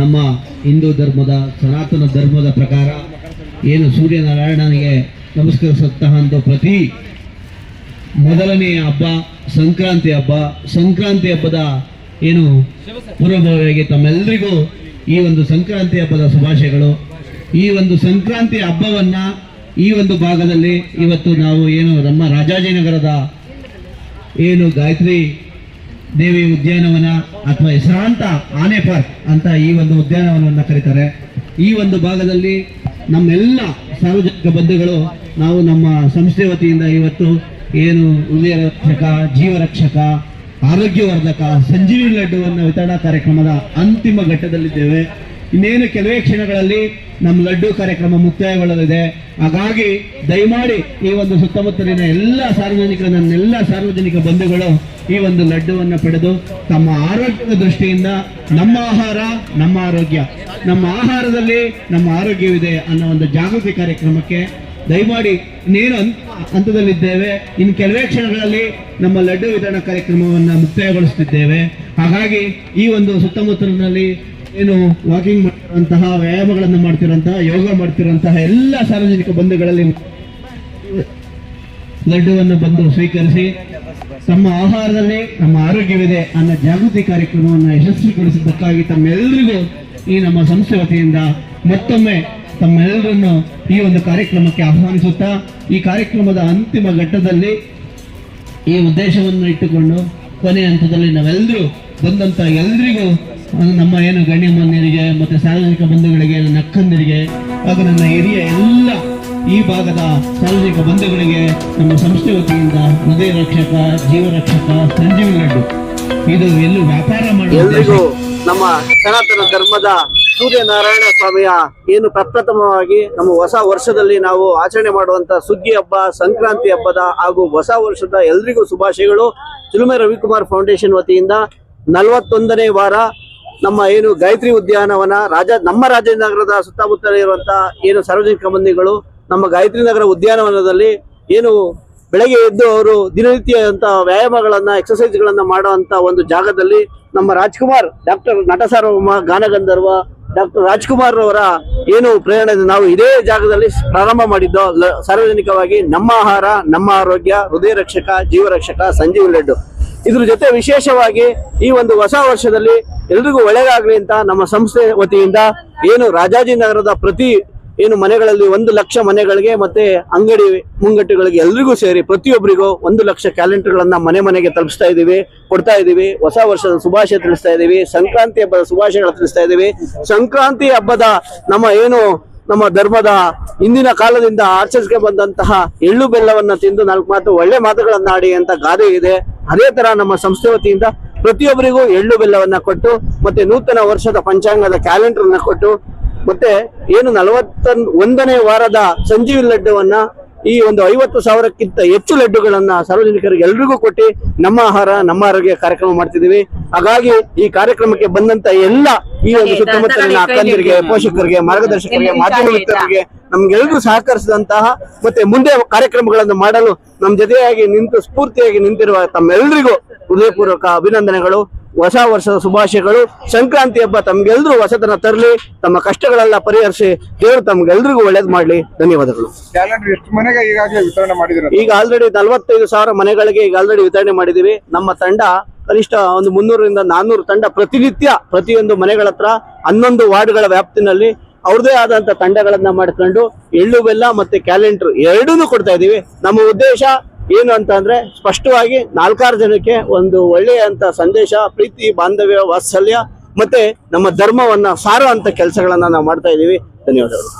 ನಮ್ಮ ಹಿಂದೂ ಧರ್ಮದ ಸನಾತನ ಧರ್ಮದ ಪ್ರಕಾರ ಏನು ಸೂರ್ಯನಾರಾಯಣನಿಗೆ ನಮಸ್ಕರಿಸುತ್ತಾ ಅಂತ ಪ್ರತಿ ಮೊದಲನೆಯ ಹಬ್ಬ ಸಂಕ್ರಾಂತಿ ಹಬ್ಬದ ಏನು ಪೂರ್ವಭಾವಿಯಾಗಿ ತಮ್ಮೆಲ್ಲರಿಗೂ ಈ ಒಂದು ಸಂಕ್ರಾಂತಿ ಹಬ್ಬದ ಶುಭಾಶಯಗಳು. ಈ ಒಂದು ಸಂಕ್ರಾಂತಿ ಹಬ್ಬವನ್ನ ಈ ಒಂದು ಭಾಗದಲ್ಲಿ ಇವತ್ತು ನಾವು ಏನು ನಮ್ಮ ರಾಜಾಜಿನಗರದ ಏನು ಗಾಯತ್ರಿ ದೇವಿ ಉದ್ಯಾನವನ ಅಥವಾ ಹೆಸರಾಂತ ಆನೆ ಪಾರ್ಕ್ ಅಂತ ಈ ಒಂದು ಉದ್ಯಾನವನವನ್ನು ಕರೀತಾರೆ. ಈ ಒಂದು ಭಾಗದಲ್ಲಿ ನಮ್ಮೆಲ್ಲ ಸಾರ್ವಜನಿಕ ಬಂಧುಗಳು ನಾವು ನಮ್ಮ ಸಂಸ್ಥೆ ವತಿಯಿಂದ ಇವತ್ತು ಏನು ಹೃದಯ ರಕ್ಷಕ, ಜೀವರಕ್ಷಕ, ಆರೋಗ್ಯವರ್ಧಕ ಸಂಜೀವಿನಿ ಲಡ್ಡುವನ್ನು ವಿತರಣಾ ಕಾರ್ಯಕ್ರಮದ ಅಂತಿಮ ಘಟ್ಟದಲ್ಲಿದ್ದೇವೆ. ಇನ್ನೇನು ಕೆಲವೇ ಕ್ಷಣಗಳಲ್ಲಿ ನಮ್ಮ ಲಡ್ಡು ಕಾರ್ಯಕ್ರಮ ಮುಕ್ತಾಯಗೊಳ್ಳಲಿದೆ. ಹಾಗಾಗಿ ದಯಮಾಡಿ ಈ ಒಂದು ಸುತ್ತಮುತ್ತಲಿನ ನನ್ನೆಲ್ಲ ಸಾರ್ವಜನಿಕ ಬಂಧುಗಳು ಈ ಒಂದು ಲಡ್ಡುವನ್ನು ಪಡೆದು ತಮ್ಮ ಆರೋಗ್ಯದ ದೃಷ್ಟಿಯಿಂದ ನಮ್ಮ ಆಹಾರ ನಮ್ಮ ಆರೋಗ್ಯ, ನಮ್ಮ ಆಹಾರದಲ್ಲಿ ನಮ್ಮ ಆರೋಗ್ಯವಿದೆ ಅನ್ನೋ ಒಂದು ಜಾಗೃತಿ ಕಾರ್ಯಕ್ರಮಕ್ಕೆ ದಯಮಾಡಿ ಇನ್ನೇನು ಹಂತದಲ್ಲಿದ್ದೇವೆ. ಇನ್ನು ಕೆಲವೇ ಕ್ಷಣಗಳಲ್ಲಿ ನಮ್ಮ ಲಡ್ಡು ವಿತರಣಾ ಕಾರ್ಯಕ್ರಮವನ್ನು ಮುಕ್ತಾಯಗೊಳಿಸುತ್ತಿದ್ದೇವೆ. ಹಾಗಾಗಿ ಈ ಒಂದು ಸುತ್ತಮುತ್ತಲಿನಲ್ಲಿ ಏನು ವಾಕಿಂಗ್ ಮಾಡ್ತಿರುವಂತಹ, ವ್ಯಾಯಾಮಗಳನ್ನು ಮಾಡ್ತಿರುವಂತಹ, ಯೋಗ ಮಾಡ್ತಿರುವಂತಹ ಎಲ್ಲ ಸಾರ್ವಜನಿಕ ಬಂಧುಗಳಲ್ಲಿ ಲಡ್ಡುವನ್ನು ಬಂದು ಸ್ವೀಕರಿಸಿ ತಮ್ಮ ಆಹಾರದಲ್ಲಿ ನಮ್ಮ ಆರೋಗ್ಯವಿದೆ ಅನ್ನೋ ಜಾಗೃತಿ ಕಾರ್ಯಕ್ರಮವನ್ನು ಯಶಸ್ವಿಗೊಳಿಸಿದ್ದಕ್ಕಾಗಿ ತಮ್ಮೆಲ್ಲರಿಗೂ ಈ ನಮ್ಮ ಸಂಸ್ಥೆ ವತಿಯಿಂದ ಮತ್ತೊಮ್ಮೆ ತಮ್ಮೆಲ್ಲರನ್ನು ಈ ಒಂದು ಕಾರ್ಯಕ್ರಮಕ್ಕೆ ಆಹ್ವಾನಿಸುತ್ತಾ, ಈ ಕಾರ್ಯಕ್ರಮದ ಅಂತಿಮ ಘಟ್ಟದಲ್ಲಿ ಈ ಉದ್ದೇಶವನ್ನು ಇಟ್ಟುಕೊಂಡು ಕೊನೆಯ ಹಂತದಲ್ಲಿ ನಾವೆಲ್ಲರೂ ಬಂದಂತ ಎಲ್ರಿಗೂ ನಮ್ಮ ಏನು ಗಣ್ಯಮಾನ್ಯರಿಗೆ ಮತ್ತೆ ಸಾರ್ವಜನಿಕ ಬಂಧುಗಳಿಗೆ, ನನ್ನ ಅಕ್ಕಂದರಿಗೆ ಹಾಗೂ ನನ್ನ ಹಿರಿಯ ಎಲ್ಲ ಈ ಭಾಗದ ಸಾರ್ವಜನಿಕ ಬಂಧುಗಳಿಗೆ ನಮ್ಮ ಸಂಸ್ಥೆ ವತಿಯಿಂದ ಹೃದಯ ರಕ್ಷಕ, ಜೀವರಕ್ಷಕ ಸಂಜೀವಿನಿ ಲಡ್ಡು ಇದು ಎಲ್ಲೂ ವ್ಯಾಪಾರ ಎಲ್ರಿಗೂ ನಮ್ಮ ಸನಾತನ ಧರ್ಮದ ಸೂರ್ಯನಾರಾಯಣ ಸ್ವಾಮಿಯ ಏನು ಪ್ರಪ್ರಥಮವಾಗಿ ನಮ್ಮ ಹೊಸ ವರ್ಷದಲ್ಲಿ ನಾವು ಆಚರಣೆ ಮಾಡುವಂತ ಸುಗ್ಗಿ ಹಬ್ಬ, ಸಂಕ್ರಾಂತಿ ಹಬ್ಬದ ಹಾಗೂ ಹೊಸ ವರ್ಷದ ಎಲ್ರಿಗೂ ಶುಭಾಶಯಗಳು. ಚಿಲುಮೆ ರವಿಕುಮಾರ್ ಫೌಂಡೇಶನ್ ವತಿಯಿಂದ 41ನೇ ವಾರ ನಮ್ಮ ಏನು ಗಾಯತ್ರಿ ಉದ್ಯಾನವನ ನಮ್ಮ ರಾಜನಗರದ ಸುತ್ತಮುತ್ತ ಇರುವಂತಹ ಏನು ಸಾರ್ವಜನಿಕ ಮಂದಿಗಳು ನಮ್ಮ ಗಾಯತ್ರಿ ನಗರ ಉದ್ಯಾನವನದಲ್ಲಿ ಏನು ಬೆಳಗ್ಗೆ ಎದ್ದು ಅವರು ದಿನನಿತ್ಯ ಅಂತ ವ್ಯಾಯಾಮಗಳನ್ನ, ಎಕ್ಸರ್ಸೈಸ್ಗಳನ್ನ ಮಾಡುವಂತ ಒಂದು ಜಾಗದಲ್ಲಿ ನಮ್ಮ ರಾಜ್ಕುಮಾರ್, ಡಾಕ್ಟರ್ ನಟ ಸಾರ್ವಭೌಮ ಗಾನಗಂಧರ್ವ ಡಾಕ್ಟರ್ ರಾಜ್ಕುಮಾರ್ ಅವರ ಏನು ಪ್ರೇರಣೆ ನಾವು ಇದೇ ಜಾಗದಲ್ಲಿ ಪ್ರಾರಂಭ ಮಾಡಿದ್ದು. ಸಾರ್ವಜನಿಕವಾಗಿ ನಮ್ಮ ಆಹಾರ ನಮ್ಮ ಆರೋಗ್ಯ, ಹೃದಯ ರಕ್ಷಕ, ಜೀವರಕ್ಷಕ ಸಂಜೀವಿನಿ ಲಡ್ಡು. ಇದ್ರ ಜೊತೆ ವಿಶೇಷವಾಗಿ ಈ ಒಂದು ಹೊಸ ವರ್ಷದಲ್ಲಿ ಎಲ್ರಿಗೂ ಒಳ್ಳೆಯದಾಗ್ಲಿ ಅಂತ ನಮ್ಮ ಸಂಸ್ಥೆ ವತಿಯಿಂದ ಏನು ರಾಜಾಜಿನಗರದ ಪ್ರತಿ ಏನು ಮನೆಗಳಲ್ಲಿ 1 ಲಕ್ಷ ಮನೆಗಳಿಗೆ ಮತ್ತೆ ಅಂಗಡಿ ಮುಂಗಟ್ಟುಗಳಿಗೆ ಎಲ್ರಿಗೂ ಸೇರಿ ಪ್ರತಿಯೊಬ್ಬರಿಗೂ 1 ಲಕ್ಷ ಕ್ಯಾಲೆಂಡರ್ಗಳನ್ನ ಮನೆಗೆ ತಲುಪಿಸ್ತಾ ಇದೀವಿ, ಕೊಡ್ತಾ ಇದೀವಿ. ಹೊಸ ವರ್ಷದ ಶುಭಾಶಯ ತಿಳಿಸ್ತಾ ಇದೀವಿ. ಸಂಕ್ರಾಂತಿ ಹಬ್ಬದ ಶುಭಾಶಯಗಳು ತಿಳಿಸ್ತಾ ಇದೀವಿ. ಸಂಕ್ರಾಂತಿ ಹಬ್ಬದ ನಮ್ಮ ಧರ್ಮದ ಹಿಂದಿನ ಕಾಲದಿಂದ ಆಚರಿಸಿಗೆ ಬಂದಂತಹ ಎಳ್ಳು ಬೆಲ್ಲವನ್ನ ತಿಂದು 4 ಮಾತು ಒಳ್ಳೆ ಮಾತುಗಳನ್ನ ಆಡಿ ಅಂತ ಗಾದೆ ಇದೆ. ಅದೇ ತರ ನಮ್ಮ ಸಂಸ್ಥೆ ವತಿಯಿಂದ ಪ್ರತಿಯೊಬ್ಬರಿಗೂ ಎಳ್ಳು ಬೆಲ್ಲವನ್ನ ಕೊಟ್ಟು ಮತ್ತೆ ನೂತನ ವರ್ಷದ ಪಂಚಾಂಗದ ಕ್ಯಾಲೆಂಡರ್ನ ಕೊಟ್ಟು ಮತ್ತೆ ಏನು 41ನೇ ವಾರದ ಸಂಜೀವಿನಿ ಲಡ್ಡುವನ್ನ ಈ ಒಂದು 50,000ಕ್ಕಿಂತ ಹೆಚ್ಚು ಲಡ್ಡುಗಳನ್ನ ಸಾರ್ವಜನಿಕರಿಗೆ ಎಲ್ರಿಗೂ ಕೊಟ್ಟು ನಮ್ಮ ಆಹಾರ ನಮ್ಮ ಆರೋಗ್ಯ ಕಾರ್ಯಕ್ರಮ ಮಾಡ್ತಿದೀವಿ. ಹಾಗಾಗಿ ಈ ಕಾರ್ಯಕ್ರಮಕ್ಕೆ ಬಂದಂತ ಎಲ್ಲ ಈ ಒಂದು ಸುತ್ತಮುತ್ತಲಿನ ಅಕ್ಕಂದಿರಿಗೆ, ಪೋಷಕರಿಗೆ, ಮಾರ್ಗದರ್ಶಕರಿಗೆ, ಮಾಧ್ಯಮ ಮಿತ್ರರಿಗೆ ನಮ್ಗೆಲ್ಲರೂ ಸಹಕರಿಸಿದಂತಹ ಮತ್ತೆ ಮುಂದೆ ಕಾರ್ಯಕ್ರಮಗಳನ್ನು ಮಾಡಲು ನಮ್ಮ ಜೊತೆಯಾಗಿ ನಿಂತು ಸ್ಫೂರ್ತಿಯಾಗಿ ನಿಂತಿರುವ ತಮ್ಮೆಲ್ಲರಿಗೂ ಹೃದಯಪೂರ್ವಕ ಅಭಿನಂದನೆಗಳು. ಹೊಸ ವರ್ಷದ ಶುಭಾಶಯಗಳು. ಸಂಕ್ರಾಂತಿ ಹಬ್ಬ ತಮ್ಗೆಲ್ರಿಗೂ ಹೊಸತನ ತರಲಿ, ತಮ್ಮ ಕಷ್ಟಗಳೆಲ್ಲ ಪರಿಹರಿಸಿ ದೇವರು ತಮ್ಗೆಲ್ರಿಗೂ ಒಳ್ಳೇದು ಮಾಡ್ಲಿ. ಧನ್ಯವಾದಗಳು. ಈಗ ಆಲ್ರೆಡಿ 45,000 ಮನೆಗಳಿಗೆ ಈಗ ಆಲ್ರೆಡಿ ವಿತರಣೆ ಮಾಡಿದೀವಿ. ನಮ್ಮ ತಂಡ ಕನಿಷ್ಠ ಒಂದು 300ರಿಂದ 400 ತಂಡ ಪ್ರತಿನಿತ್ಯ ಪ್ರತಿಯೊಂದು ಮನೆಗಳ ಹತ್ರ 11 ವಾರ್ಡ್ಗಳ ವ್ಯಾಪ್ತಿನಲ್ಲಿ ಅವ್ರದೇ ಆದಂತ ತಂಡಗಳನ್ನ ಮಾಡಿಕೊಂಡು ಎಳ್ಳು ಬೆಲ್ಲ ಮತ್ತೆ ಕ್ಯಾಲೆಂಡರ್ ಎರಡನ್ನೂ ಕೊಡ್ತಾ ಇದೀವಿ. ನಮ್ಮ ಉದ್ದೇಶ ಏನು ಅಂತ ಅಂದ್ರೆ ಸ್ಪಷ್ಟವಾಗಿ 4-6 ಜನಕ್ಕೆ ಒಂದು ಒಳ್ಳೆಯ ಅಂತ ಸಂದೇಶ, ಪ್ರೀತಿ, ಬಾಂಧವ್ಯ, ವಾತ್ಸಲ್ಯ ಮತ್ತೆ ನಮ್ಮ ಧರ್ಮವನ್ನ ಸಾರುವಂತ ಕೆಲಸಗಳನ್ನ ನಾವು ಮಾಡ್ತಾ ಇದೀವಿ. ಧನ್ಯವಾದಗಳು.